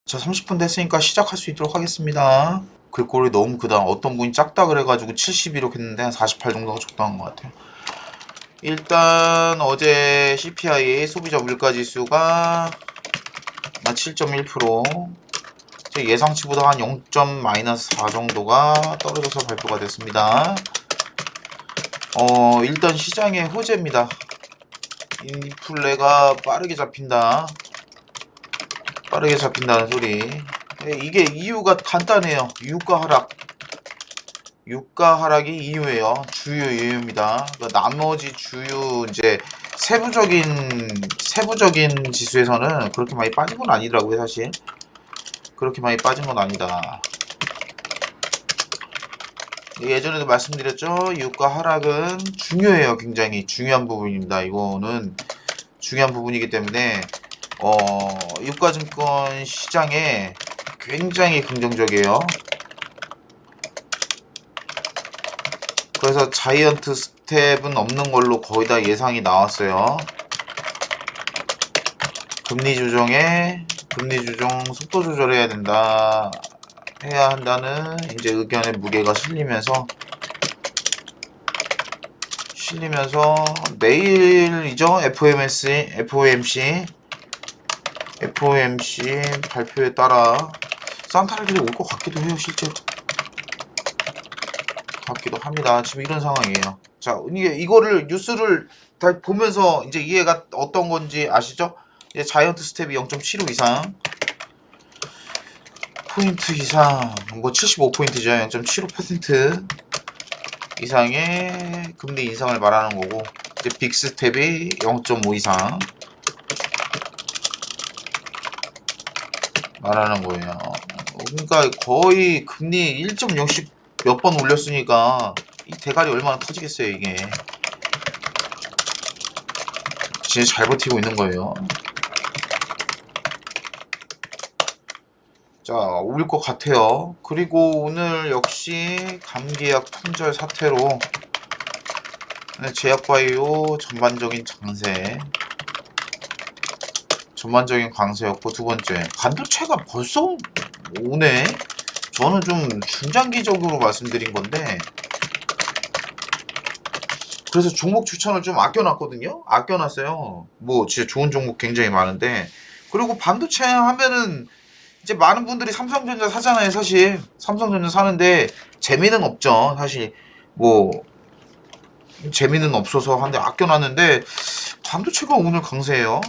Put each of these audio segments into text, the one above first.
자, 30분 됐으니까 시작할 수 있도록 하겠습니다. 글꼴이 너무 크다. 어떤 분이 작다 그래가지고 72로 했는데 한 48 정도가 적당한 것 같아요. 일단 어제 CPI 소비자 물가지수가 7.1%, 예상치보다 한 0.-4 정도가 떨어져서 발표가 됐습니다. 일단 시장의 호재입니다. 인플레가 빠르게 잡힌다. 빠르게 잡힌다는 소리. 이게 이유가 간단해요. 유가 하락. 유가 하락이 이유예요. 주요 이유입니다. 나머지 주요 이제 세부적인 지수에서는 그렇게 많이 빠진 건 아니더라고요, 사실. 그렇게 많이 빠진 건 아니다. 예전에도 말씀드렸죠. 유가 하락은 중요해요. 굉장히 중요한 부분입니다. 이거는 중요한 부분이기 때문에 유가증권 시장에 굉장히 긍정적이에요. 그래서 자이언트 스텝은 없는 걸로 거의 다 예상이 나왔어요. 금리 조정 속도 조절해야 된다. 해야 한다는 이제 의견의 무게가 실리면서 내일이죠. FOMC 발표에 따라 산타날들이 올 것 같기도 해요. 실제로 같기도 합니다. 지금 이런 상황이에요. 자, 이거를 뉴스를 다 보면서 이제 이해가 어떤 건지 아시죠? 이제 자이언트 스텝이 0.75 이상, 포인트 이상, 뭐 75포인트죠. 0.75% 이상의 금리 인상을 말하는 거고, 이제 빅 스텝이 0.5 이상 말하는 거예요. 그러니까 거의 금리 1.0씩 몇 번 올렸으니까 이 대가리 얼마나 터지겠어요, 이게. 진짜 잘 버티고 있는 거예요. 자, 올 것 같아요. 그리고 오늘 역시 감기약 품절 사태로 제약바이오 전반적인 강세였고, 두 번째 반도체가 벌써 오네. 저는 좀 중장기적으로 말씀드린 건데, 그래서 종목 추천을 좀 아껴놨거든요. 아껴놨어요. 뭐 진짜 좋은 종목 굉장히 많은데, 그리고 반도체 하면은 이제 많은 분들이 삼성전자 사잖아요. 사실 삼성전자 사는데 재미는 없죠. 사실 뭐 재미는 없어서 한데 아껴놨는데, 반도체가 오늘 강세예요.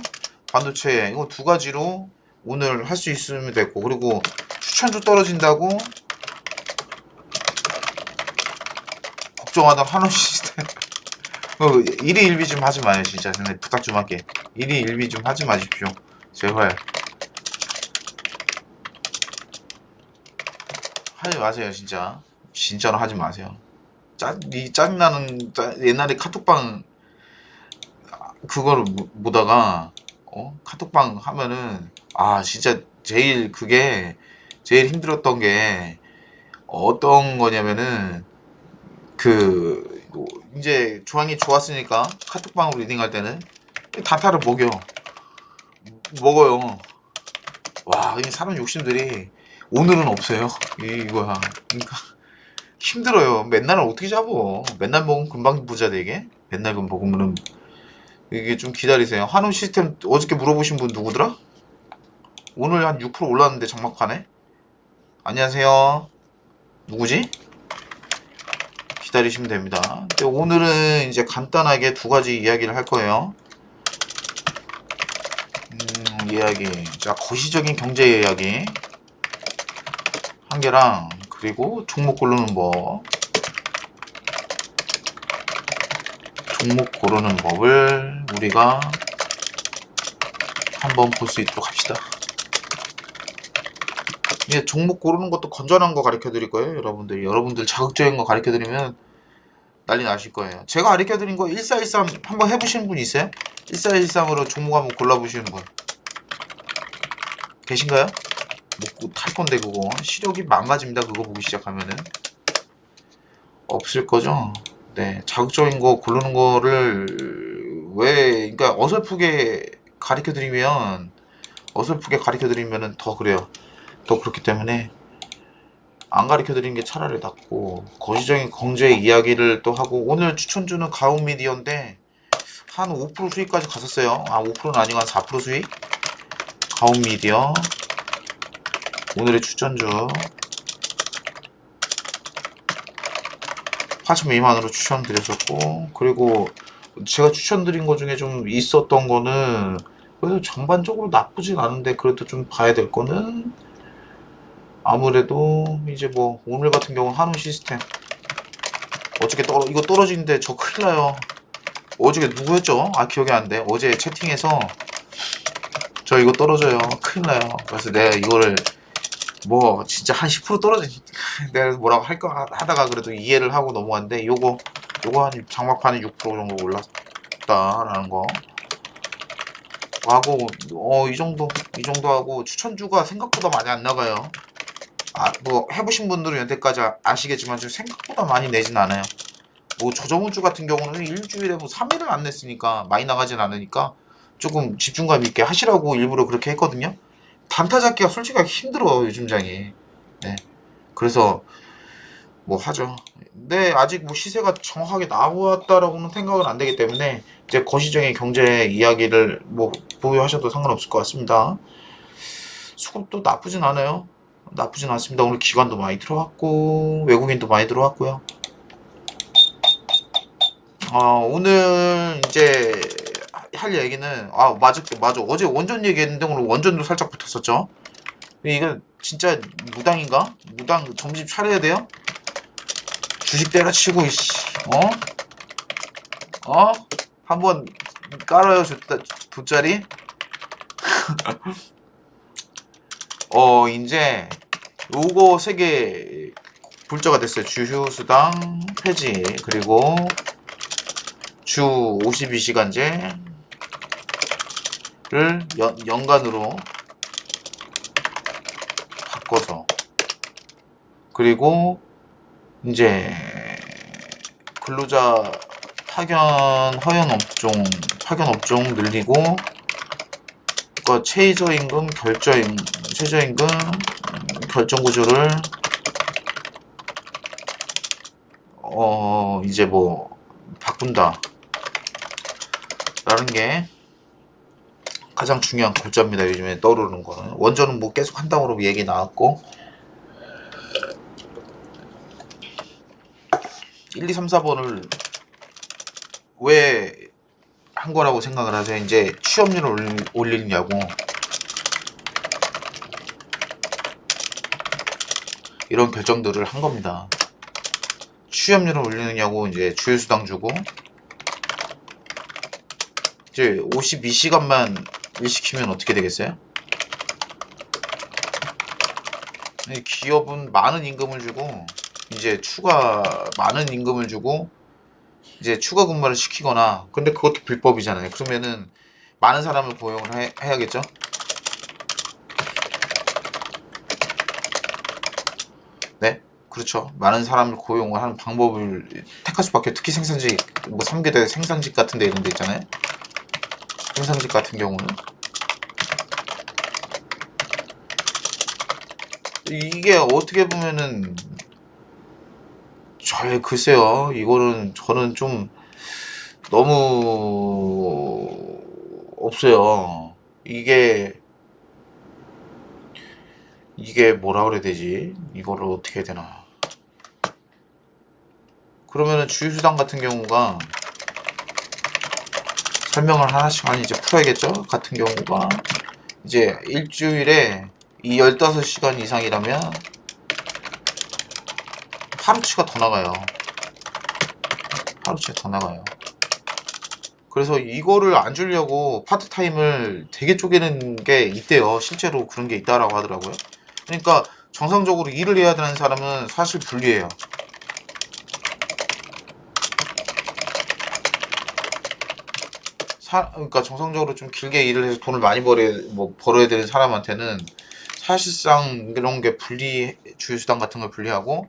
반도체 이거 두 가지로 오늘 할 수 있으면 됐고, 그리고 추천주 떨어진다고 걱정하던 한원 시스템 일희 일비 좀 하지 마요. 진짜 부탁 좀 할게. 일희 일비 좀 하지 마십시오. 제발 하지 마세요. 진짜로 하지 마세요. 짜증나는 옛날에 카톡방 그거를 보다가 카톡방 하면은, 진짜 제일 힘들었던 게 어떤 거냐면은, 이제 조항이 좋았으니까 카톡방으로 리딩할 때는 단타를 먹어요. 와, 이 사람 욕심들이 오늘은 없어요. 이거야. 그러니까 힘들어요. 맨날 어떻게 잡어? 맨날 먹으면 금방 부자 되게. 맨날 먹으면은, 이게 좀 기다리세요. 한우 시스템 어저께 물어보신 분 누구더라? 오늘 한 6% 올랐는데 장막판에. 안녕하세요. 누구지? 기다리시면 됩니다. 근데 오늘은 이제 간단하게 두 가지 이야기를 할 거예요. 이야기. 자, 거시적인 경제 이야기 한 개랑, 그리고 종목 고르는 법을 우리가 한번 볼 수 있도록 합시다. 이게 종목 고르는 것도 건전한 거 가르쳐 드릴 거예요. 여러분들 자극적인 거 가르쳐 드리면 난리 나실 거예요. 제가 가르쳐 드린 거 1413 한번 해보시는 분 있어요? 1413으로 종목 한번 골라보시는 분 계신가요? 뭐 탈 건데 그거 시력이 망가집니다. 그거 보기 시작하면은. 없을 거죠. 네, 자극적인 거 고르는 거를 왜, 그러니까 어설프게 가르쳐 드리면 어설프게 가르쳐 드리면은 더 그래요. 더 그렇기 때문에 안 가르쳐 드리는 게 차라리 낫고, 거시적인 경제 이야기를 또 하고, 오늘 추천주는 가온 미디어인데 한 5% 수익까지 갔었어요. 아, 5%는 아니고 한 4% 수익. 가온 미디어 오늘의 추천주 8,200만원으로 추천드렸었고, 그리고 제가 추천드린 것 중에 좀 있었던 거는, 그래도 전반적으로 나쁘진 않은데 그래도 좀 봐야 될 거는, 아무래도 이제 뭐 오늘 같은 경우 한우 시스템 어저께 이거 떨어지는데 저 큰일 나요. 어저께 누구였죠? 아, 기억이 안 돼. 어제 채팅에서 저 이거 떨어져요, 큰일 나요. 그래서 내가 이거를 뭐 진짜 한 10% 떨어지 내가 뭐라고 할까 하다가 그래도 이해를 하고 넘어갔는데, 요거 한 장막판에 6% 정도 올랐다라는 거 하고, 이 정도 하고, 추천주가 생각보다 많이 안 나가요. 아, 뭐 해보신 분들은 여태까지 아시겠지만 좀 생각보다 많이 내진 않아요. 뭐 저저번주 같은 경우는 일주일에 뭐 3일을 안 냈으니까 많이 나가진 않으니까 조금 집중감 있게 하시라고 일부러 그렇게 했거든요. 단타 잡기가 솔직히 힘들어 요즘 장이. 네. 그래서 뭐 하죠. 근데 아직 뭐 시세가 정확하게 나왔다라고는 생각은 안 되기 때문에 이제 거시적인 경제 이야기를 뭐 보유하셔도 상관없을 것 같습니다. 수급도 나쁘진 않아요. 나쁘진 않습니다. 오늘 기관도 많이 들어왔고 외국인도 많이 들어왔고요. 오늘 이제 할 얘기는, 맞아. 어제 원전 얘기했는데 오늘 원전도 살짝 붙었었죠. 이거 진짜 무당인가? 무당 점심 차려야 돼요? 주식 때려치고 이씨. 어? 한번 깔아요. 돗자리. 이제 요거 세 개 불자가 됐어요. 주휴수당 폐지, 그리고 주 52시간제를 연간으로 바꿔서, 그리고 이제 근로자 파견 업종 늘리고, 그러니까 최저임금 결정 구조를 이제 뭐 바꾼다 라는 게 가장 중요한 골자입니다. 요즘에 떠오르는 거는. 원전은 뭐 계속 한다고 얘기 나왔고, 1, 2, 3, 4번을 왜 한 거라고 생각을 하세요? 이제 취업률을 올리느냐고, 이런 결정들을 한 겁니다. 취업률을 올리느냐고, 이제 주휴수당 주고, 이제 52시간만 일 시키면 어떻게 되겠어요? 기업은 많은 임금을 주고, 이제 많은 임금을 주고 이제 추가 근무를 시키거나, 근데 그것도 불법이잖아요. 그러면은 많은 사람을 고용을 해야겠죠? 네? 그렇죠. 많은 사람을 고용을 하는 방법을 택할 수밖에, 특히 생산직, 뭐 3교대 생산직 같은 데 이런 데 있잖아요. 생산직 같은 경우는 이게 어떻게 보면은, 글쎄요. 이거는 저는 좀 너무 없어요. 이게 뭐라 그래야 되지? 이거를 어떻게 해야 되나? 그러면은 주휴수당 같은 경우가, 설명을 하나씩 이제 풀어야겠죠? 같은 경우가 이제 일주일에 이 15시간 이상이라면 하루치가 더 나가요. 하루치가 더 나가요. 그래서 이거를 안 주려고 파트타임을 되게 쪼개는 게 있대요. 실제로 그런 게 있다라고 하더라고요. 그러니까 정상적으로 일을 해야 되는 사람은 사실 불리해요. 그러니까 정상적으로 좀 길게 일을 해서 돈을 많이 벌어야 되는 사람한테는 사실상 이런 게 주휴수당 같은 걸 분리하고,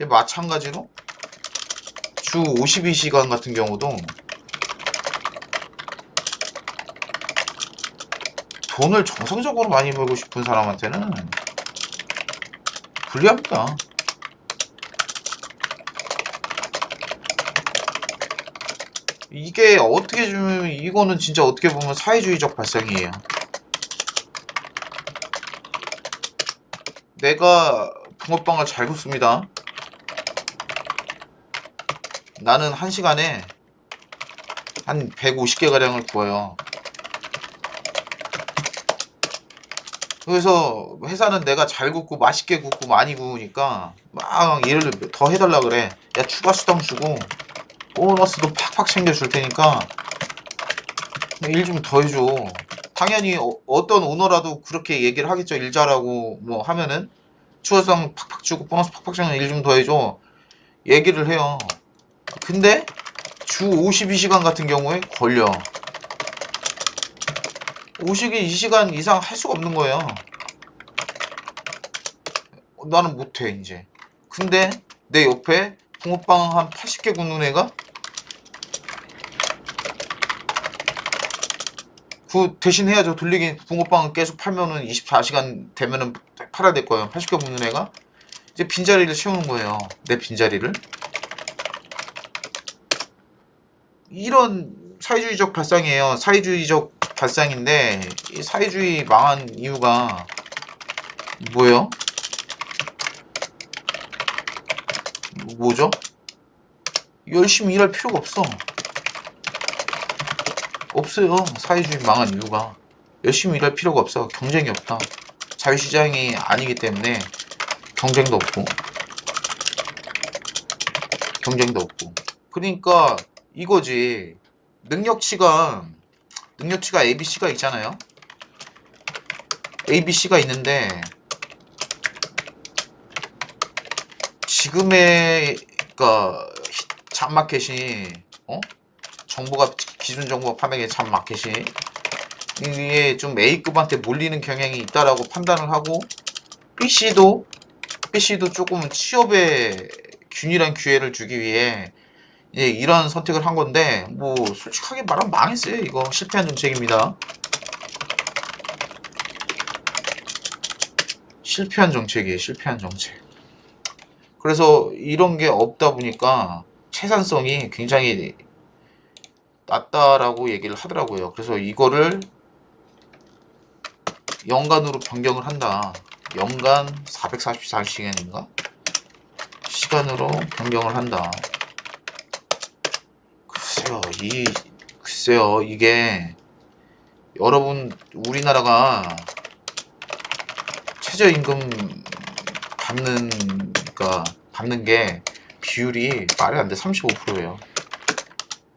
마찬가지로 주 52시간 같은 경우도 돈을 정상적으로 많이 벌고 싶은 사람한테는 불리합니다. 이게 어떻게 좀 이거는 진짜 어떻게 보면 사회주의적 발상이에요. 내가 붕어빵을 잘 굽습니다. 나는 한 시간에 한 150개 가량을 구워요. 그래서 회사는 내가 잘 굽고 맛있게 굽고 많이 구우니까 막 일을 더 해달라 그래. 야, 추가 수당 주고 보너스도 팍팍 챙겨줄 테니까 일 좀 더 해줘. 당연히 어떤 오너라도 그렇게 얘기를 하겠죠. 일 잘하고 뭐 하면은 추가 수당 팍팍 주고 보너스 팍팍 주면 일 좀 더 해줘. 얘기를 해요. 근데 주 52시간 같은 경우에 걸려. 52시간 이상 할 수가 없는 거예요. 나는 못해 이제. 근데 내 옆에 붕어빵 한 80개 굽는 애가 그 대신 해야죠. 돌리기 붕어빵은 계속 팔면은 24시간 되면은 팔아야 될 거예요. 80개 굽는 애가 이제 빈자리를 채우는 거예요. 내 빈자리를. 이런 사회주의적 발상이에요. 사회주의적 발상인데 이 사회주의 망한 이유가 뭐예요? 뭐죠? 열심히 일할 필요가 없어. 없어요. 사회주의 망한 이유가 열심히 일할 필요가 없어. 경쟁이 없다. 자유시장이 아니기 때문에 경쟁도 없고 경쟁도 없고 그러니까 이거지. 능력치가 ABC가 있잖아요. ABC가 있는데 지금의 그러니까 잡마켓이 정보가 기준 정보 판매의 잡마켓이 이게 좀 A급한테 몰리는 경향이 있다라고 판단을 하고 BC도 조금 취업에 균일한 기회를 주기 위해 이런 선택을 한 건데 뭐 솔직하게 말하면 망했어요. 이거 실패한 정책입니다. 실패한 정책이에요. 실패한 정책. 그래서 이런 게 없다 보니까 채산성이 굉장히 낮다라고 얘기를 하더라고요. 그래서 이거를 연간으로 변경을 한다. 연간 444시간인가? 시간으로 변경을 한다. 글쎄요, 이게 여러분 우리나라가 최저임금 받는 받는 게 비율이 말이 안 돼. 35%예요.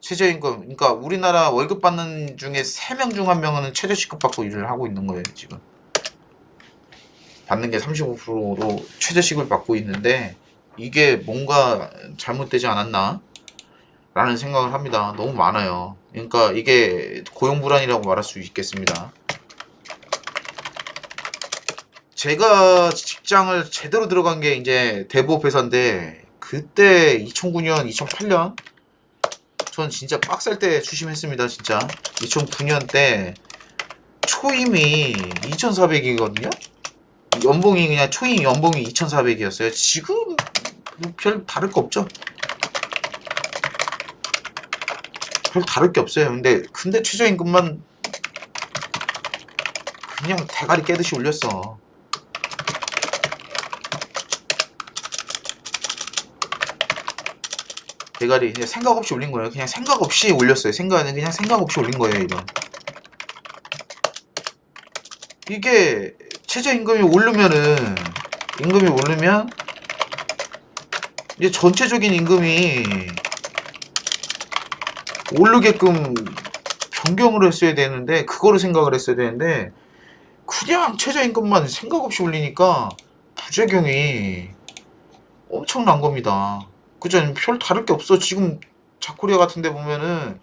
최저임금 그러니까 우리나라 월급 받는 중에 3명 중 1명은 최저시급 받고 일을 하고 있는 거예요. 지금 받는 게 35%로 최저시급을 받고 있는데 이게 뭔가 잘못되지 않았나 라는 생각을 합니다. 너무 많아요. 그러니까 이게 고용불안이라고 말할 수 있겠습니다. 제가 직장을 제대로 들어간 게 이제 대부업 회사인데 그때 2009년, 2008년 전 진짜 빡셀 때 취심했습니다. 진짜 2009년 때 초임이 2,400이거든요. 연봉이 그냥 초임 연봉이 2,400이었어요. 지금 별 다를 거 없죠. 별 다를 게 없어요. 근데 최저임금만 그냥 대가리 깨듯이 올렸어. 대가리 그냥 생각 없이 올린 거예요. 그냥 생각 없이 올렸어요. 생각은 그냥 생각 없이 올린 거예요. 이게 최저임금이 오르면은 임금이 오르면 이제 전체적인 임금이 오르게끔 변경을 했어야 되는데 그거를 생각을 했어야 되는데 그냥 최저임금만 생각 없이 올리니까 부작용이 엄청난 겁니다. 그죠? 별 다를 게 없어. 지금 자코리아 같은 데 보면은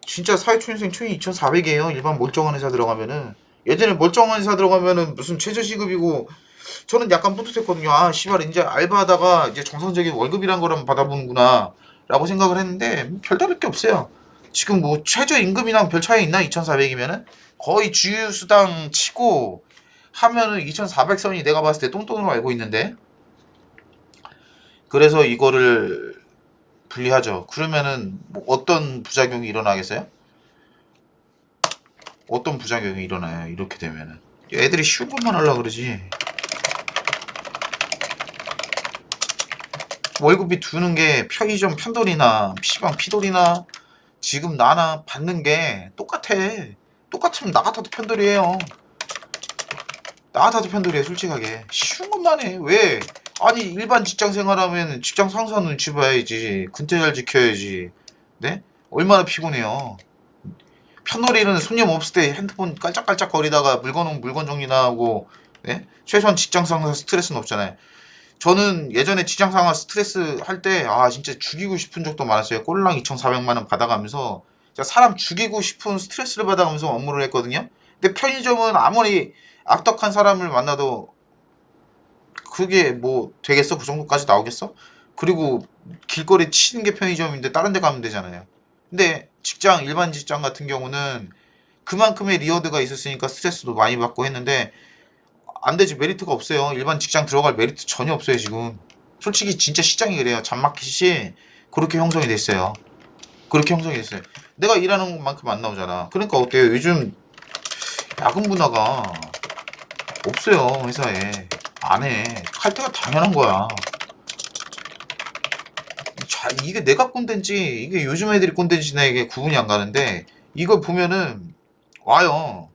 진짜 사회초년생 초임 2,400이에요. 일반 멀쩡한 회사 들어가면은. 예전에 멀쩡한 회사 들어가면은 무슨 최저시급이고 저는 약간 뿌듯했거든요. 아, 씨발 이제 알바하다가 이제 정상적인 월급이란 걸 한번 받아보는구나 라고 생각을 했는데 별다를 게 없어요. 지금 뭐 최저임금이랑 별 차이 있나? 2,400이면은 거의 주유수당 치고 하면은 2,400선이 내가 봤을 때 똥돈으로 알고 있는데, 그래서 이거를 분리하죠. 그러면은 뭐 어떤 부작용이 일어나겠어요? 어떤 부작용이 일어나요? 이렇게 되면은 애들이 쉬운 것만 하려고 그러지. 월급이 두는 게 편의점 편돌이나 PC방 피돌이나 지금 나나 받는 게 똑같아. 똑같으면 나 같아도 편돌이에요. 나 같아도 편돌이에요. 솔직하게 쉬운 것만 해. 왜? 아니 일반 직장 생활하면 직장 상사 눈치 봐야지. 근태 잘 지켜야지. 네? 얼마나 피곤해요. 편놀이는 손님 없을 때 핸드폰 깔짝깔짝 거리다가 물건 정리나 하고, 네? 최소한 직장 상사 스트레스는 없잖아요. 저는 예전에 직장 상사 스트레스 할 때 진짜 죽이고 싶은 적도 많았어요. 꼴랑 2,400만 원 받아가면서 진짜 사람 죽이고 싶은 스트레스를 받아가면서 업무를 했거든요. 근데 편의점은 아무리 악덕한 사람을 만나도 그게 뭐 되겠어? 그 정도까지 나오겠어? 그리고 길거리 치는 게 편의점인데 다른 데 가면 되잖아요. 근데 일반 직장 같은 경우는 그만큼의 리워드가 있었으니까 스트레스도 많이 받고 했는데 안 되지. 메리트가 없어요. 일반 직장 들어갈 메리트 전혀 없어요 지금. 솔직히 진짜 시장이 그래요. 잡마켓이 그렇게 형성이 됐어요. 그렇게 형성이 됐어요. 내가 일하는 만큼 안 나오잖아. 그러니까 어때요? 요즘 야근 문화가 없어요 회사에. 안 해. 할 때가 당연한 거야. 이게 내가 꼰대인지 이게 요즘 애들이 꼰대인지 이게 구분이 안 가는데, 이걸 보면은 와요.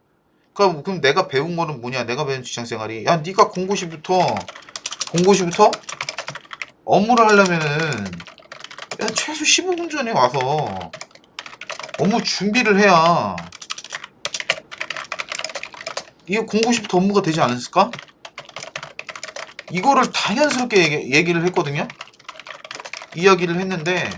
그럼 내가 배운 거는 뭐냐? 내가 배운 직장 생활이, 야 네가 공고시부터 업무를 하려면은 야 최소 15분 전에 와서 업무 준비를 해야 이게 공고시부터 업무가 되지 않았을까? 이거를 당연스럽게 얘기를 했거든요. 이야기를 했는데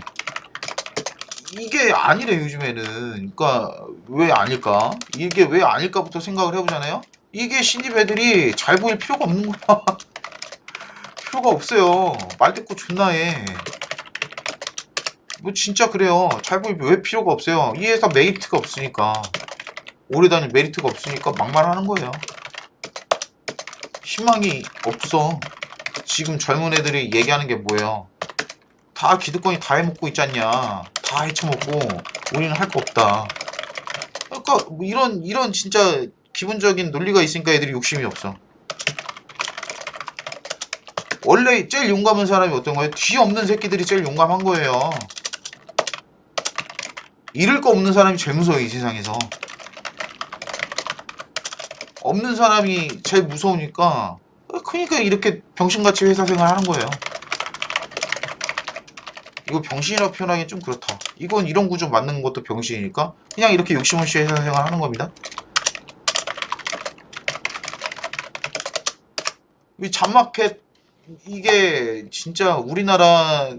이게 아니래 요즘에는. 그러니까 왜 아닐까? 이게 왜 아닐까부터 생각을 해보잖아요. 이게 신입 애들이 잘 보일 필요가 없는 거야. 필요가 없어요. 말 듣고 존나 해. 뭐 진짜 그래요. 잘 보일 왜 필요가 없어요. 이 회사 메리트가 없으니까. 오래 다닐 메리트가 없으니까 막말하는 거예요. 희망이 없어. 지금 젊은 애들이 얘기하는 게 뭐예요? 다 기득권이 다 해먹고 있잖냐. 다 헤쳐먹고 우리는 할 거 없다. 그러니까 뭐 이런 진짜 기본적인 논리가 있으니까 애들이 욕심이 없어. 원래 제일 용감한 사람이 어떤 거예요? 뒤 없는 새끼들이 제일 용감한 거예요. 잃을 거 없는 사람이 제일 무서워요, 이 세상에서. 없는 사람이 제일 무서우니까, 그러니까 이렇게 병신같이 회사 생활 하는 거예요. 이거 병신이라고 표현하기 좀 그렇다. 이건 이런 구조 맞는 것도 병신이니까 그냥 이렇게 욕심 없이 회사 생활 하는 겁니다. 이 잡마켓, 이게 진짜 우리나라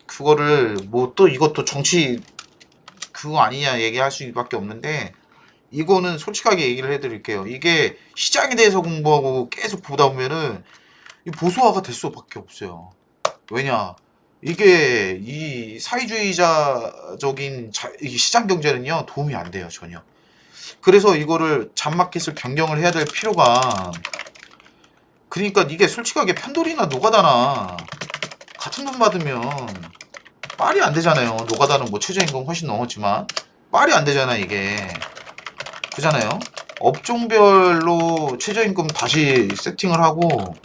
그거를 뭐 또 이것도 정치 그거 아니냐 얘기할 수밖에 없는데, 이거는 솔직하게 얘기를 해드릴게요. 이게 시장에 대해서 공부하고 계속 보다 보면은 보수화가 될 수밖에 없어요. 왜냐? 이게 이 사회주의자적인 이 시장 경제는요 도움이 안 돼요 전혀. 그래서 이거를 잡마켓을 변경을 해야 될 필요가, 그러니까 이게 솔직하게 편돌이나 노가다나 같은 돈 받으면 말이 안 되잖아요. 노가다는 뭐 최저임금 훨씬 넘었지만 말이 안 되잖아 이게. 그잖아요. 업종별로 최저임금 다시 세팅을 하고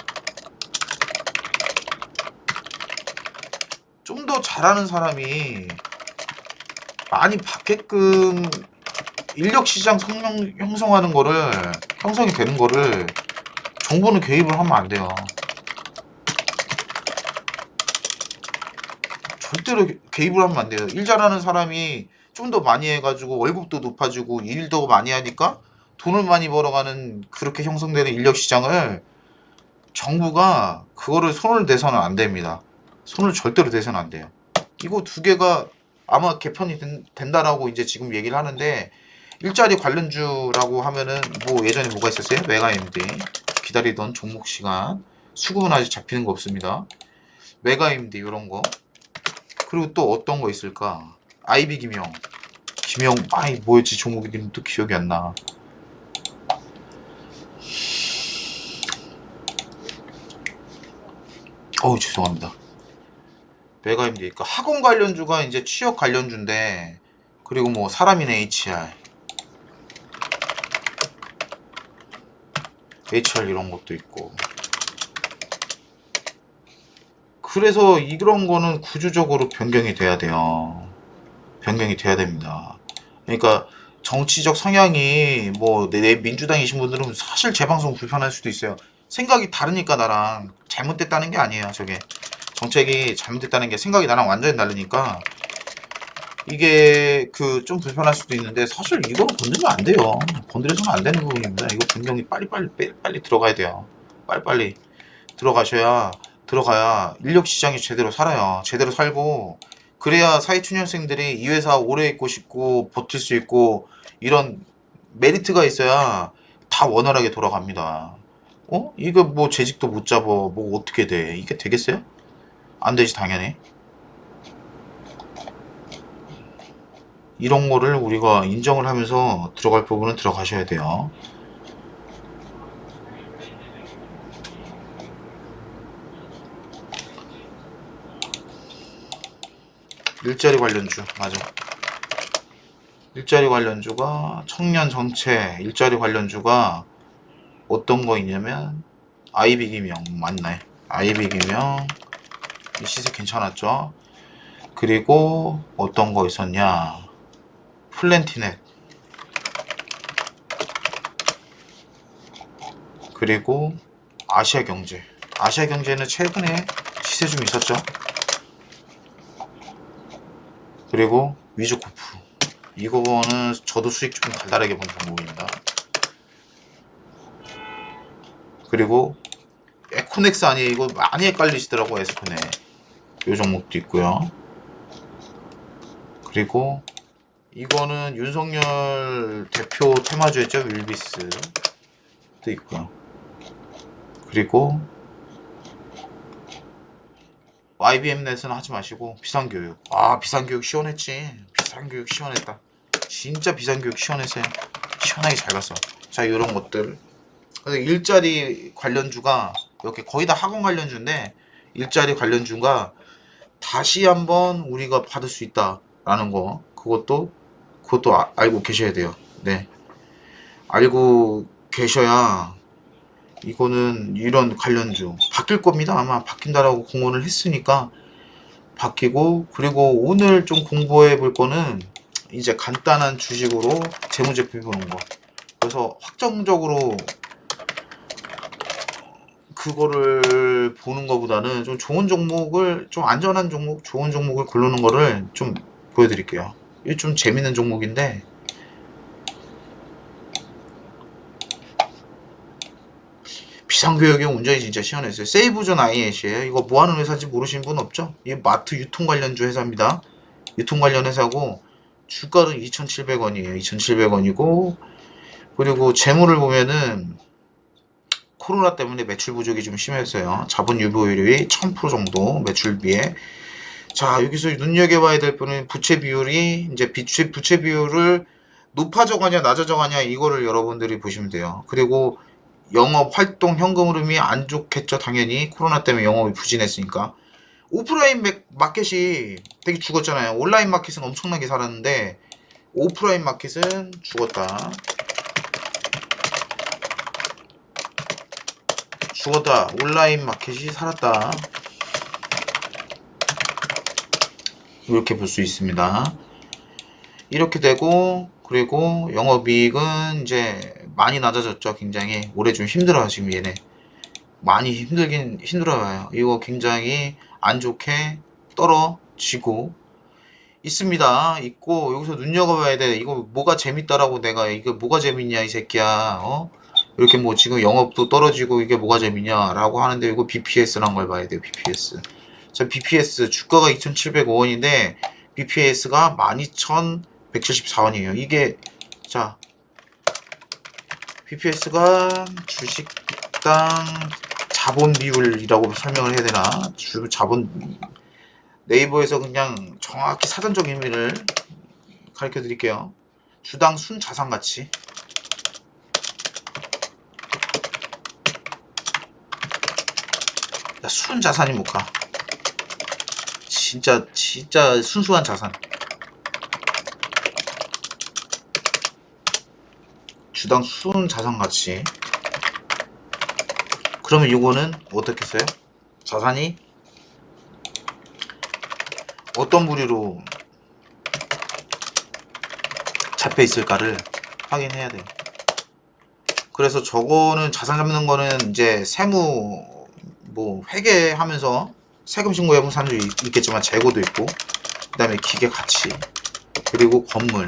좀 더 잘하는 사람이 많이 받게끔 인력시장 형성하는 거를, 형성이 되는 거를 정부는 개입을 하면 안 돼요. 절대로 개입을 하면 안 돼요. 일 잘하는 사람이 좀 더 많이 해가지고 월급도 높아지고 일도 많이 하니까 돈을 많이 벌어가는 그렇게 형성되는 인력시장을 정부가 그거를 손을 대서는 안 됩니다. 손을 절대로 대서는 안 돼요. 이거 두 개가 아마 개편이 된다라고 이제 지금 얘기를 하는데, 일자리 관련주라고 하면은 뭐 예전에 뭐가 있었어요? 메가임대 기다리던 종목 시간, 수급은 아직 잡히는 거 없습니다. 메가임대 이런 거. 그리고 또 어떤 거 있을까? 아이비김형, 김영, 아이, 뭐였지? 종목 이름 또 기억이 안 나. 죄송합니다. 메가임디. 그러니까 학원 관련주가 이제 취업 관련주인데, 그리고 뭐 사람이네 HR 이런 것도 있고. 그래서 이런 거는 구조적으로 변경이 돼야 돼요. 변경이 돼야 됩니다. 그러니까 정치적 성향이 뭐 내 민주당이신 분들은 사실 제 방송 불편할 수도 있어요. 생각이 다르니까 나랑 잘못됐다는 게 아니에요. 저게 정책이 잘못됐다는 게 생각이 나랑 완전히 다르니까 이게 그 좀 불편할 수도 있는데 사실 이거는 건드리면 안 돼요. 건드려서는 안 되는 부분입니다. 이거 변경이 빨리 들어가야 돼요. 빨리빨리 들어가야 인력 시장이 제대로 살아요. 제대로 살고 그래야 사회초년생들이 이 회사 오래 있고 싶고 버틸 수 있고 이런 메리트가 있어야 다 원활하게 돌아갑니다. 이거 뭐 재직도 못 잡어. 뭐 어떻게 돼? 이게 되겠어요? 안 되지 당연히. 이런 거를 우리가 인정을 하면서 들어갈 부분은 들어가셔야 돼요. 일자리 관련주 맞아. 일자리 관련주가 청년 정책 일자리 관련주가 어떤 거 있냐면 아이비기명 맞네. 아이비기명 이 시세 괜찮았죠. 그리고 어떤 거 있었냐 플랜티넷 그리고 아시아경제. 아시아경제는 최근에 시세 좀 있었죠. 그리고 위즈코프. 이거는 저도 수익 좀 달달하게 본 종목입니다. 그리고 에코넥스 아니에요. 이거 많이 헷갈리시더라고 에스코넥. 이 종목도 있고요. 그리고 이거는 윤석열 대표 테마주였죠. 윌비스도 있고요. 그리고 IBM넷은 하지 마시고 비상교육. 비상교육 시원했지. 비상교육 시원했다. 진짜 비상교육 시원했어요. 시원하게 잘 갔어. 자 이런 것들. 그래서 일자리 관련주가 이렇게 거의 다 학원 관련주인데 일자리 관련주가 다시 한번 우리가 받을 수 있다라는 거 그것도 알고 계셔야 돼요. 네, 알고 계셔야 이거는 이런 관련주 바뀔 겁니다. 아마 바뀐다라고 공언을 했으니까 바뀌고 그리고 오늘 좀 공부해 볼 거는 이제 간단한 주식으로 재무제표 보는 거. 그래서 확정적으로 그거를 보는 것보다는 좀 좋은 종목을 좀 안전한 종목 좋은 종목을 고르는 거를 좀 보여드릴게요. 이게 좀 재밌는 종목인데 비상교육의 운전이 진짜 시원했어요. 세이브존 INC예요. 이거 뭐하는 회사인지 모르시는 분 없죠? 이 마트 유통 관련주 회사입니다. 유통 관련 회사고 주가는 2,700원이에요. 2,700원이고 그리고 재물을 보면은 코로나 때문에 매출 부족이 좀 심했어요. 자본 유보율이 1000% 정도 매출비에. 자 여기서 눈여겨봐야 될 분은 부채 비율이 이제 부채 비율을 높아져 가냐 낮아져 가냐 이거를 여러분들이 보시면 돼요. 그리고 영업 활동 현금 흐름이 안 좋겠죠. 당연히 코로나 때문에 영업이 부진했으니까. 오프라인 마켓이 되게 죽었잖아요. 온라인 마켓은 엄청나게 살았는데 오프라인 마켓은 죽었다. 죽었다. 온라인 마켓이 살았다. 이렇게 볼 수 있습니다. 이렇게 되고 그리고 영업이익은 이제 많이 낮아졌죠. 굉장히 올해 좀 힘들어요. 지금 얘네 많이 힘들긴 힘들어요. 이거 굉장히 안 좋게 떨어지고 있습니다. 있고 여기서 눈여겨봐야 돼. 이거 뭐가 재밌다라고 내가 이거 뭐가 재밌냐 이 새끼야. 이렇게 뭐 지금 영업도 떨어지고 이게 뭐가 재밌냐라고 하는데 이거 BPS란 걸 봐야 돼요. BPS. 자, BPS 주가가 2,705원인데 BPS가 12,174원이에요. 이게 자 BPS가 주식당 자본 비율이라고 설명을 해야 되나? 자본 네이버에서 그냥 정확히 사전적 의미를 가르쳐 드릴게요. 주당 순자산가치. 순자산이 뭘까? 진짜 순수한 자산. 주당 순자산가치. 그러면 이거는 어떻게 써요? 자산이 어떤 부류로 잡혀 있을까를 확인해야 돼요. 그래서 저거는 자산 잡는 거는 이제 세무 뭐 회계하면서 세금 신고 여부사도 있겠지만 재고도 있고 그 다음에 기계 가치 그리고 건물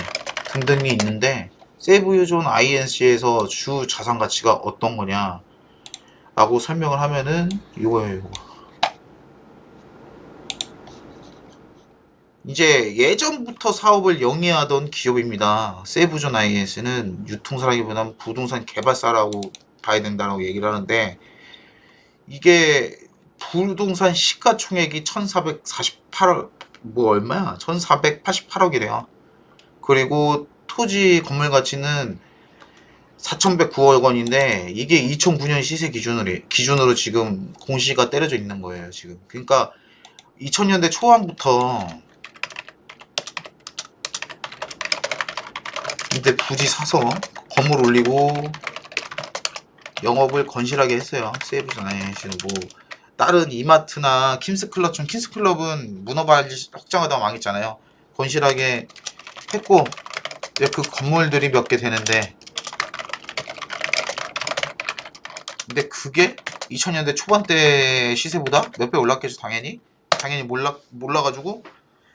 등등이 있는데 세이브 유존 INC에서 주 자산 가치가 어떤 거냐 라고 설명을 하면은 이거예요. 이거. 이제 예전부터 사업을 영위하던 기업입니다. 세이브존 INC는 유통사라기보다는 부동산 개발사라고 봐야 된다고 얘기를 하는데 이게 부동산 시가총액이 1448억 뭐 얼마야? 1488억이래요. 그리고 토지 건물 가치는 4109억 원인데 이게 2009년 시세 기준으로 지금 공시가 때려져 있는 거예요. 지금 그러니까 2000년대 초반부터 이때 부지 사서 건물 올리고 영업을 건실하게 했어요. 세이브존 INC는 뭐 다른 이마트나 킴스클럽처럼 킴스클럽은 문어발이 확장하다가 망했잖아요. 건실하게 했고 이제 그 건물들이 몇 개 되는데 근데 그게 2000년대 초반대 시세보다 몇 배 올랐겠죠. 당연히 몰라가지고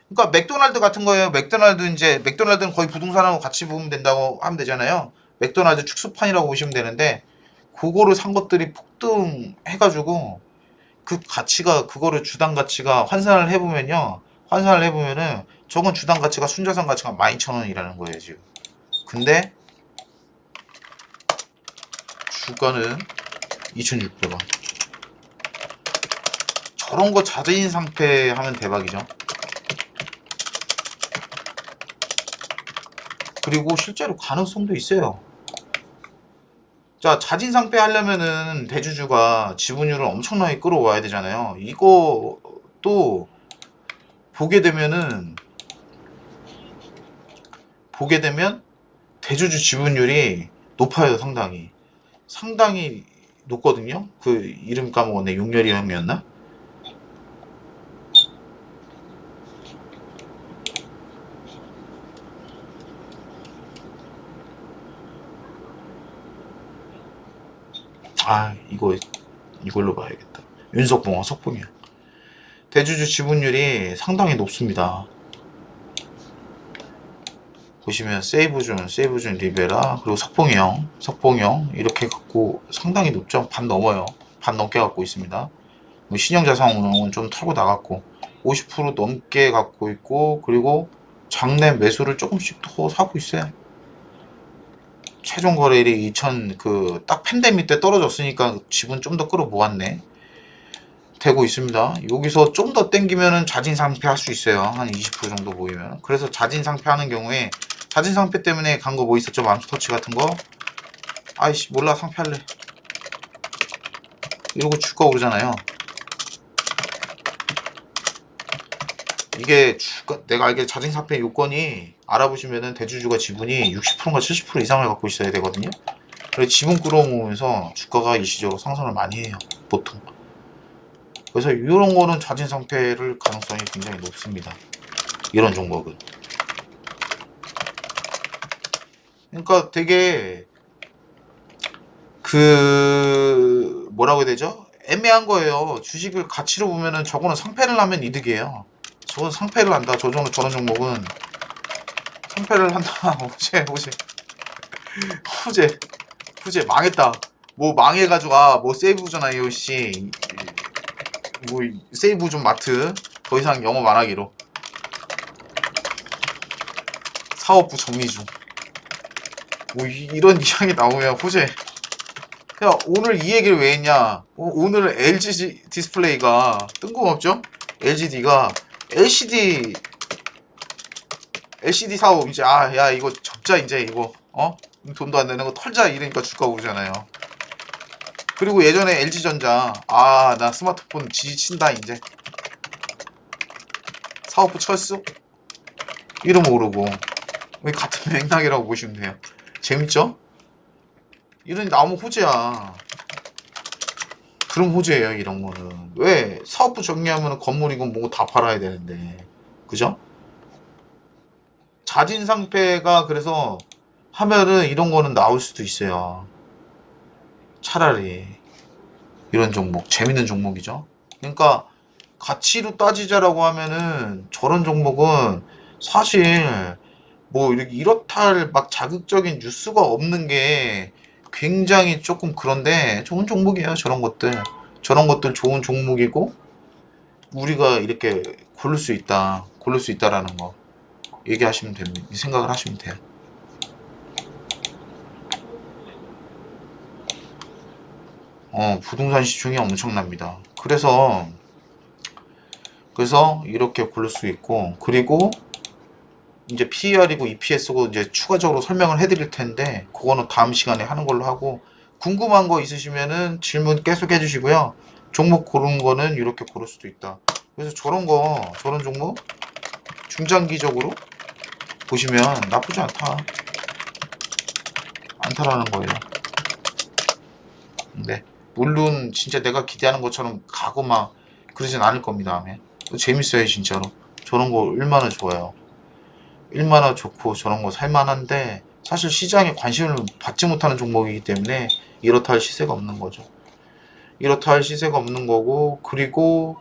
그러니까 맥도날드 같은 거예요. 맥도날드는 거의 부동산하고 같이 보면 된다고 하면 되잖아요. 맥도날드 축소판이라고 보시면 되는데 그거를 산 것들이 폭등해가지고 그 가치가 그거를 주당 가치가 환산을 해보면은 저건 주당 가치가 순자산 가치가 12,000원이라는 거예요 지금. 근데 주가는 2,600원. 저런 거 자재인 상태 하면 대박이죠. 그리고 실제로 가능성도 있어요. 자, 자진 상폐 하려면은 대주주가 지분율을 엄청나게 끌어와야 되잖아요. 이것도 보게 되면 대주주 지분율이 높아요, 상당히. 상당히 높거든요. 그 이름 까먹었네. 용렬이 형이었나? 아, 이걸로 봐야겠다. 윤석봉, 석봉이야. 대주주 지분율이 상당히 높습니다. 보시면 세이브존 리베라, 그리고 석봉형 이렇게 갖고 상당히 높죠. 반 넘어요. 반 넘게 갖고 있습니다. 뭐 신용자산운용은 좀 털고 나갔고 50% 넘게 갖고 있고 그리고 장내 매수를 조금씩 더 사고 있어요. 최종 거래일이 2000 그 딱 팬데믹 때 떨어졌으니까 지분 좀 더 끌어모았네. 되고 있습니다. 여기서 좀 더 땡기면은 자진 상폐할 수 있어요. 한 20% 정도 보이면. 그래서 자진 상폐하는 경우에 자진 상폐 때문에 간 거 뭐 있었죠? 맘스터치 같은 거. 아이씨 몰라 상폐할래. 이러고 주가 오르잖아요. 이게 내가 알기에 자진 상폐 요건이 알아보시면은 대주주가 지분이 60%가 70% 이상을 갖고 있어야 되거든요. 그래서 지분 끌어모으면서 주가가 일시적으로 상승을 많이 해요. 보통. 그래서 이런 거는 자진 상폐를 가능성이 굉장히 높습니다. 이런 종목은. 그러니까 되게 뭐라고 해야 되죠? 애매한 거예요. 주식을 가치로 보면은 저거는 상패를 하면 이득이에요. 저건 상패를 한다. 저런 종목은 상패를 한다. 어제 망했다. 뭐 망해가지고 뭐 세이브존 IOC 뭐 세이브존 마트 더 이상 영업 안 하기로 사업부 정리 중. 뭐 이런 이야기 나오면 호재. 야, 오늘 이 얘기를 왜 했냐? 오늘 LG 디스플레이가 뜬금없죠? LGD가 LCD LCD 사업 이제 야 이거 접자 이제 이거 돈도 안 되는 거 털자 이러니까 주가 오르잖아요. 그리고 예전에 LG전자 나 스마트폰 지친다 이제 사업부 철수 이러면 오르고 같은 맥락이라고 보시면 돼요. 재밌죠? 이런 나무 호재야. 그런 호재예요 이런 거는. 왜 사업부 정리하면 건물이고 뭐고 다 팔아야 되는데 그죠? 자진상폐가 그래서 하면은 이런 거는 나올 수도 있어요. 차라리 이런 종목 재밌는 종목이죠. 그러니까 가치로 따지자라고 하면은 저런 종목은 사실 뭐 이렇다 할 막 자극적인 뉴스가 없는 게 굉장히 조금 그런데 좋은 종목이에요. 저런 것들 좋은 종목이고 우리가 이렇게 고를 수 있다라는 거 얘기하시면 됩니다. 생각을 하시면 돼요. 부동산 시총이 엄청납니다. 그래서 이렇게 고를 수 있고, 그리고 이제 PER이고 EPS고 이제 추가적으로 설명을 해드릴 텐데 그거는 다음 시간에 하는 걸로 하고, 궁금한 거 있으시면은 질문 계속 해주시고요. 종목 고르는 거는 이렇게 고를 수도 있다. 그래서 저런 종목 중장기적으로 보시면 나쁘지 않다라는 거예요. 근데 물론 진짜 내가 기대하는 것처럼 가고 막 그러진 않을 겁니다. 아마 재밌어요 진짜로. 저런 거 얼마나 좋아요. 얼마나 좋고 저런 거 살만한데 사실 시장에 관심을 받지 못하는 종목이기 때문에 이렇다 할 시세가 없는 거죠. 이렇다 할 시세가 없는 거고, 그리고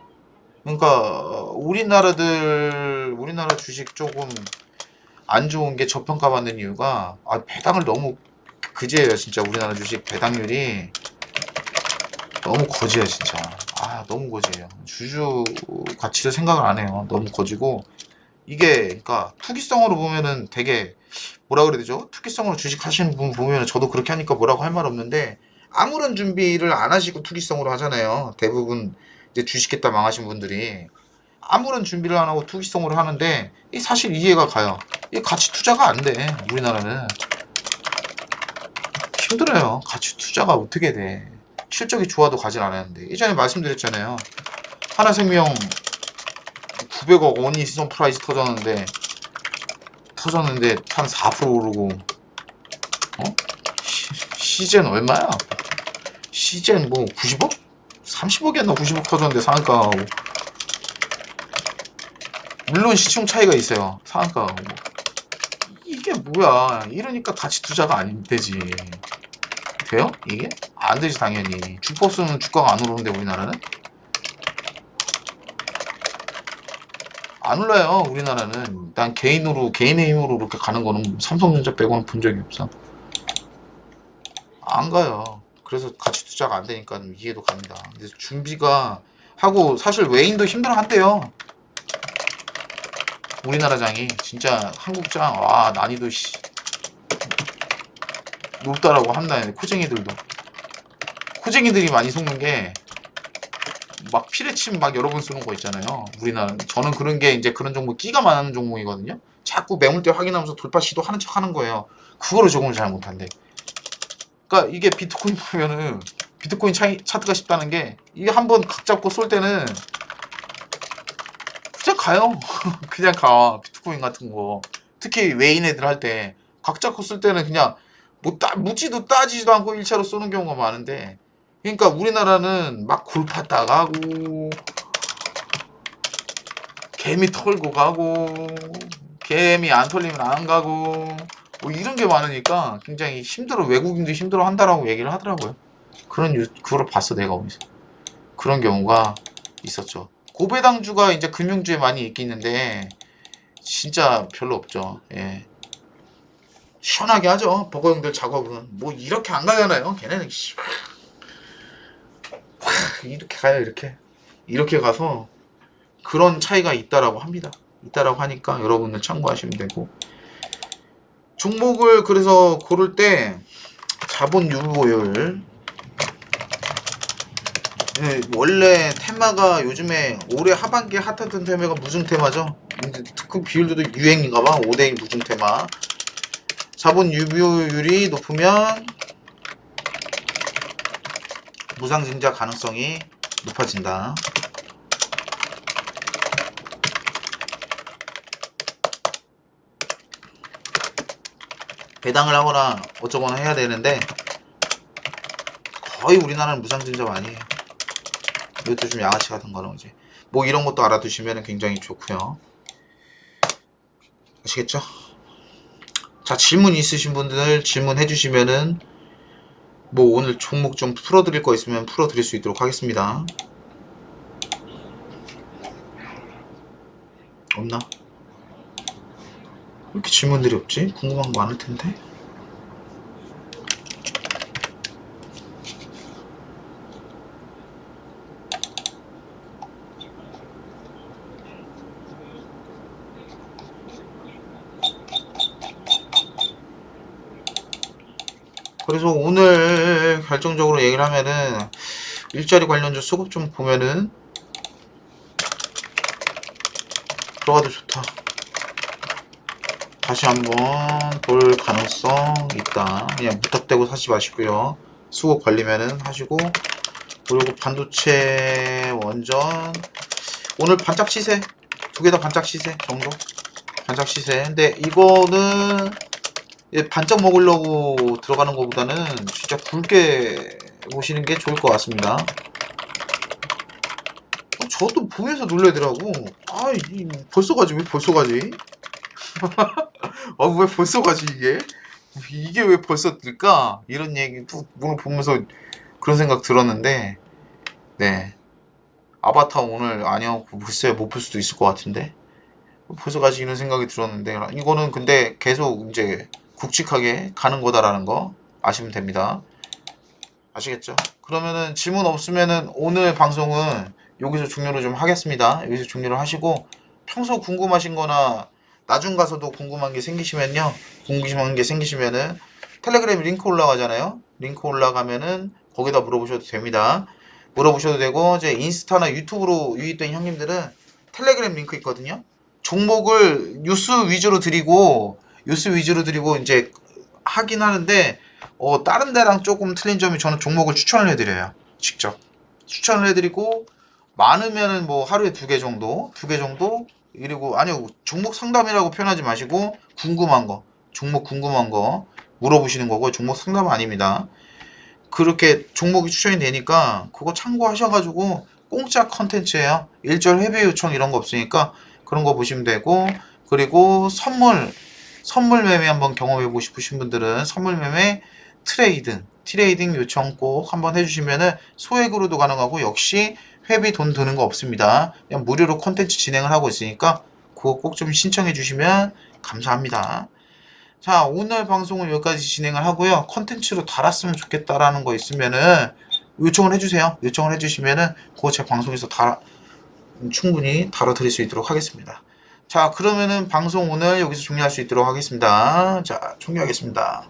그러니까 우리나라 주식 조금 안 좋은 게 저평가받는 이유가 배당을 너무 그지예요. 진짜 우리나라 주식 배당률이 너무 거지야 진짜. 너무 거지예요. 주주 가치를 생각을 안 해요. 너무 거지고, 이게 그러니까 투기성으로 보면은 되게 뭐라 그래야 되죠? 투기성으로 주식 하시는 분 보면은 저도 그렇게 하니까 뭐라고 할 말 없는데, 아무런 준비를 안 하시고 투기성으로 하잖아요. 대부분 이제 주식했다 망하신 분들이 아무런 준비를 안 하고 투기성으로 하는데, 이 사실 이해가 가요. 이 가치 투자가 안 돼. 우리나라는 힘들어요. 가치 투자가 어떻게 돼? 실적이 좋아도 가진 않았는데, 예전에 말씀드렸잖아요. 하나생명 900억 원이 시선 프라이스 터졌는데 한 4% 오르고, 어? 시젠 얼마야? 시젠 뭐 90억? 30억이었나 90억 터졌는데 상한가하고. 물론 시총 차이가 있어요. 상한가하고. 이게 뭐야? 이러니까 가치 투자가 안 되지. 돼요? 이게? 안 되지 당연히. 주법수는 주가가 안 오르는데 우리나라는? 안 올라요. 우리나라는. 난 개인의 힘으로 이렇게 가는 거는 삼성전자 빼고는 본 적이 없어. 안 가요. 그래서 가치 투자가 안 되니까 이해도 갑니다. 근데 준비가 하고 사실 외인도 힘들어 한대요. 우리나라 장이 진짜 한국장 난이도 높다라고 한다는데, 코쟁이들이 많이 속는 게 막 피레침 막 여러 번 쓰는 거 있잖아요. 우리나라는 저는 그런 게 이제 그런 종목 끼가 많은 종목이거든요. 자꾸 매물대 확인하면서 돌파 시도하는 척 하는 거예요. 그거를 조금 잘 못한대. 그러니까 이게 비트코인 보면은 비트코인 차트가 쉽다는 게, 이게 한번 각 잡고 쏠 때는 그냥 가요. 그냥 가. 비트코인 같은 거. 특히 외인 애들 할 때 각 잡고 쓸 때는 그냥 묻지도 따지지도 않고 1차로 쏘는 경우가 많은데, 그러니까 우리나라는 막 골파 따가고 개미 털고 가고 개미 안 털리면 안 가고 뭐 이런 게 많으니까 굉장히 힘들어. 외국인도 힘들어 한다라고 얘기를 하더라고요. 그걸 봤어 내가 어디서. 그런 경우가 있었죠. 고배당주가 이제 금융주에 많이 있겠는데 진짜 별로 없죠. 예. 시원하게 하죠. 버거 형들 작업은 뭐 이렇게 안 가잖아요. 걔네는 이렇게 가요. 이렇게 가서 그런 차이가 있다라고 합니다. 있다라고 하니까 여러분들 참고하시면 되고, 종목을 그래서 고를 때 자본 유보율, 원래 테마가 요즘에 올해 하반기에 핫했던 테마가 무슨 테마죠? 특급 비율도 유행인가봐. 5대1 무중 테마. 자본 유효율이 높으면 무상 증자 가능성이 높아진다. 배당을 하거나 어쩌거나 해야 되는데 거의 우리나라는 무상 증자 많이 해요. 이것도 좀 양아치 같은 거는 이제 뭐 이런 것도 알아두시면 굉장히 좋고요. 아시겠죠? 자, 질문 있으신 분들 질문해 주시면은 뭐 오늘 종목 좀 풀어드릴 거 있으면 풀어드릴 수 있도록 하겠습니다. 없나? 왜 이렇게 질문들이 없지? 궁금한 거 많을 텐데. 그래서 오늘 결정적으로 얘기를 하면은 일자리 관련주 수급 좀 보면은 들어가도 좋다. 다시 한번 볼 가능성 있다. 그냥 무턱대고 사지 마시고요. 수급 걸리면은 하시고, 그리고 반도체 원전 오늘 반짝 시세 두 개 다 반짝 시세 정도, 반짝 시세. 근데 이거는 반짝 먹으려고 들어가는 것보다는 진짜 굵게 보시는 게 좋을 것 같습니다. 저도 보면서 놀래더라고. 벌써 가지? 왜 벌써 가지? 왜 벌써 가지 이게? 이게 왜 벌써 뜰까? 이런 얘기 오늘 보면서 그런 생각 들었는데, 네. 아바타 오늘 아니었고 글쎄 못 볼 수도 있을 것 같은데 벌써 가지 이런 생각이 들었는데, 이거는 근데 계속 이제 굵직하게 가는 거다라는 거 아시면 됩니다. 아시겠죠? 그러면은 질문 없으면은 오늘 방송은 여기서 종료를 좀 하겠습니다. 여기서 종료를 하시고, 평소 궁금하신 거나 나중 가서도 궁금한 게 생기시면요. 궁금한 게 생기시면은 텔레그램 링크 올라가잖아요. 링크 올라가면은 거기다 물어보셔도 됩니다. 물어보셔도 되고, 이제 인스타나 유튜브로 유입된 형님들은 텔레그램 링크 있거든요. 종목을 뉴스 위주로 드리고 이제 하긴 하는데, 다른 데랑 조금 틀린 점이 저는 종목을 추천을 해드려요. 직접 추천을 해드리고, 많으면은 뭐 하루에 두 개 정도. 그리고 아니요, 종목 상담이라고 표현하지 마시고 종목 궁금한 거 물어보시는 거고, 종목 상담은 아닙니다. 그렇게 종목이 추천이 되니까 그거 참고하셔가지고, 공짜 컨텐츠예요. 일절 회비 요청 이런 거 없으니까 그런 거 보시면 되고, 그리고 선물 매매 한번 경험해보고 싶으신 분들은 선물 매매 트레이딩 요청 꼭 한번 해주시면은 소액으로도 가능하고, 역시 회비 돈 드는 거 없습니다. 그냥 무료로 콘텐츠 진행을 하고 있으니까 그거 꼭 좀 신청해 주시면 감사합니다. 자, 오늘 방송은 여기까지 진행을 하고요. 콘텐츠로 달았으면 좋겠다라는 거 있으면은 요청을 해주세요. 요청을 해주시면은 그거 제 방송에서 충분히 다뤄드릴 수 있도록 하겠습니다. 자, 그러면은 방송 오늘 여기서 종료할 수 있도록 하겠습니다. 자, 종료하겠습니다.